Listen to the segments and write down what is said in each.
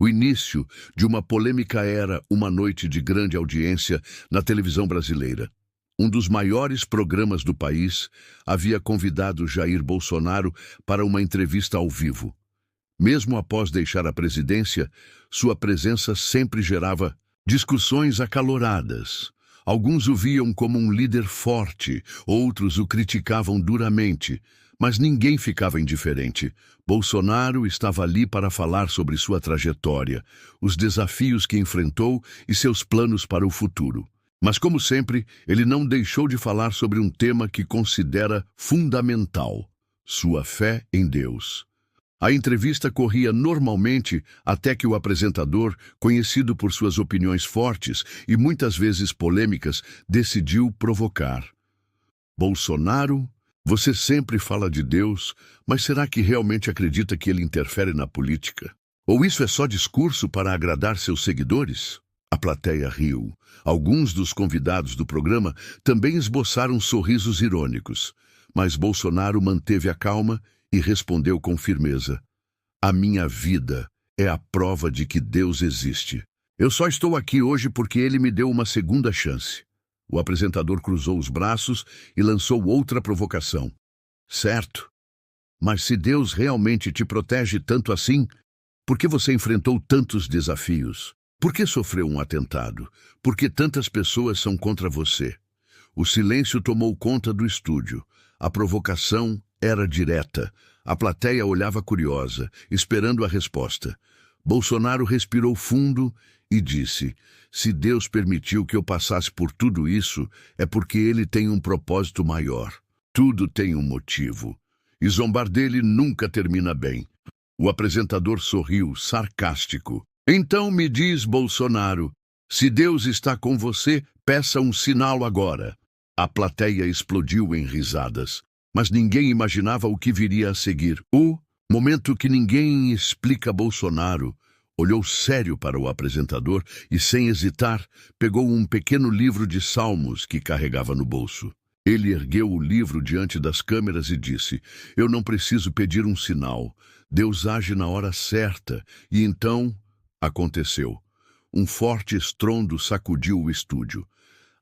O início de uma polêmica era Uma Noite de Grande Audiência na televisão brasileira. Um dos maiores programas do país havia convidado Jair Bolsonaro para uma entrevista ao vivo. Mesmo após deixar a presidência, sua presença sempre gerava discussões acaloradas. Alguns o viam como um líder forte, outros o criticavam duramente, mas ninguém ficava indiferente. Bolsonaro estava ali para falar sobre sua trajetória, os desafios que enfrentou e seus planos para o futuro. Mas, como sempre, ele não deixou de falar sobre um tema que considera fundamental: sua fé em Deus. A entrevista corria normalmente até que o apresentador, conhecido por suas opiniões fortes e muitas vezes polêmicas, decidiu provocar. Bolsonaro, você sempre fala de Deus, mas será que realmente acredita que ele interfere na política? Ou isso é só discurso para agradar seus seguidores? A plateia riu. Alguns dos convidados do programa também esboçaram sorrisos irônicos, mas Bolsonaro manteve a calma e respondeu com firmeza: a minha vida é a prova de que Deus existe. Eu só estou aqui hoje porque ele me deu uma segunda chance. O apresentador cruzou os braços e lançou outra provocação. Certo, mas se Deus realmente te protege tanto assim, por que você enfrentou tantos desafios? Por que sofreu um atentado? Por que tantas pessoas são contra você? O silêncio tomou conta do estúdio. A provocação era direta. A plateia olhava curiosa, esperando a resposta. Bolsonaro respirou fundo e disse: se Deus permitiu que eu passasse por tudo isso, é porque ele tem um propósito maior. Tudo tem um motivo. E zombar dele nunca termina bem. O apresentador sorriu, sarcástico. Então me diz, Bolsonaro, se Deus está com você, peça um sinal agora. A plateia explodiu em risadas, mas ninguém imaginava o que viria a seguir. O momento que ninguém explica. Bolsonaro olhou sério para o apresentador e, sem hesitar, pegou um pequeno livro de salmos que carregava no bolso. Ele ergueu o livro diante das câmeras e disse: eu não preciso pedir um sinal. Deus age na hora certa. E então aconteceu. Um forte estrondo sacudiu o estúdio.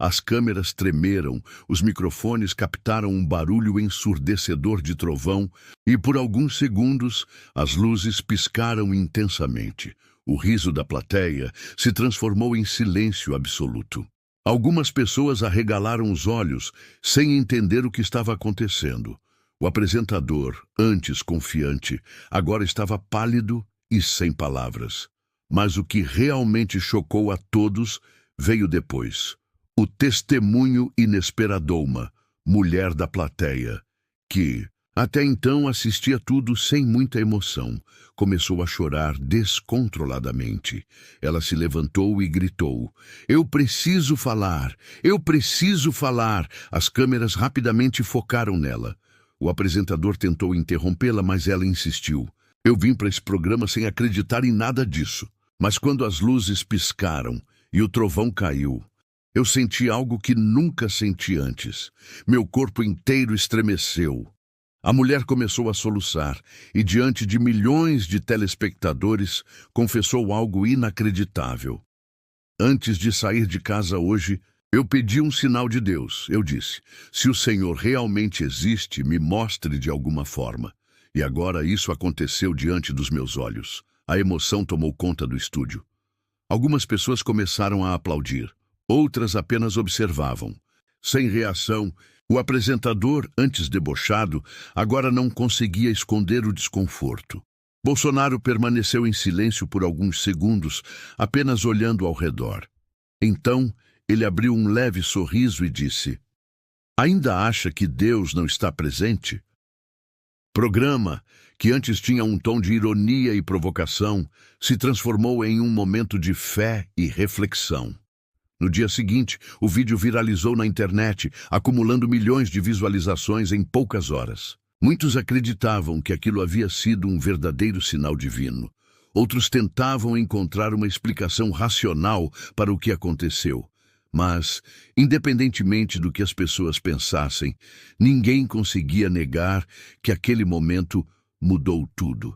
As câmeras tremeram, os microfones captaram um barulho ensurdecedor de trovão e, por alguns segundos, as luzes piscaram intensamente. O riso da plateia se transformou em silêncio absoluto. Algumas pessoas arregalaram os olhos, sem entender o que estava acontecendo. O apresentador, antes confiante, agora estava pálido e sem palavras. Mas o que realmente chocou a todos veio depois. O testemunho inesperado, uma mulher da plateia, que até então assistia tudo sem muita emoção, começou a chorar descontroladamente. Ela se levantou e gritou: eu preciso falar! Eu preciso falar! As câmeras rapidamente focaram nela. O apresentador tentou interrompê-la, mas ela insistiu: eu vim para esse programa sem acreditar em nada disso. Mas quando as luzes piscaram e o trovão caiu, eu senti algo que nunca senti antes. Meu corpo inteiro estremeceu. A mulher começou a soluçar e, diante de milhões de telespectadores, confessou algo inacreditável. Antes de sair de casa hoje, eu pedi um sinal de Deus. Eu disse: se o Senhor realmente existe, me mostre de alguma forma. E agora isso aconteceu diante dos meus olhos. A emoção tomou conta do estúdio. Algumas pessoas começaram a aplaudir. Outras apenas observavam. Sem reação, o apresentador, antes debochado, agora não conseguia esconder o desconforto. Bolsonaro permaneceu em silêncio por alguns segundos, apenas olhando ao redor. Então, ele abriu um leve sorriso e disse: ainda acha que Deus não está presente? Programa, que antes tinha um tom de ironia e provocação, se transformou em um momento de fé e reflexão. No dia seguinte, o vídeo viralizou na internet, acumulando milhões de visualizações em poucas horas. Muitos acreditavam que aquilo havia sido um verdadeiro sinal divino. Outros tentavam encontrar uma explicação racional para o que aconteceu. Mas, independentemente do que as pessoas pensassem, ninguém conseguia negar que aquele momento mudou tudo.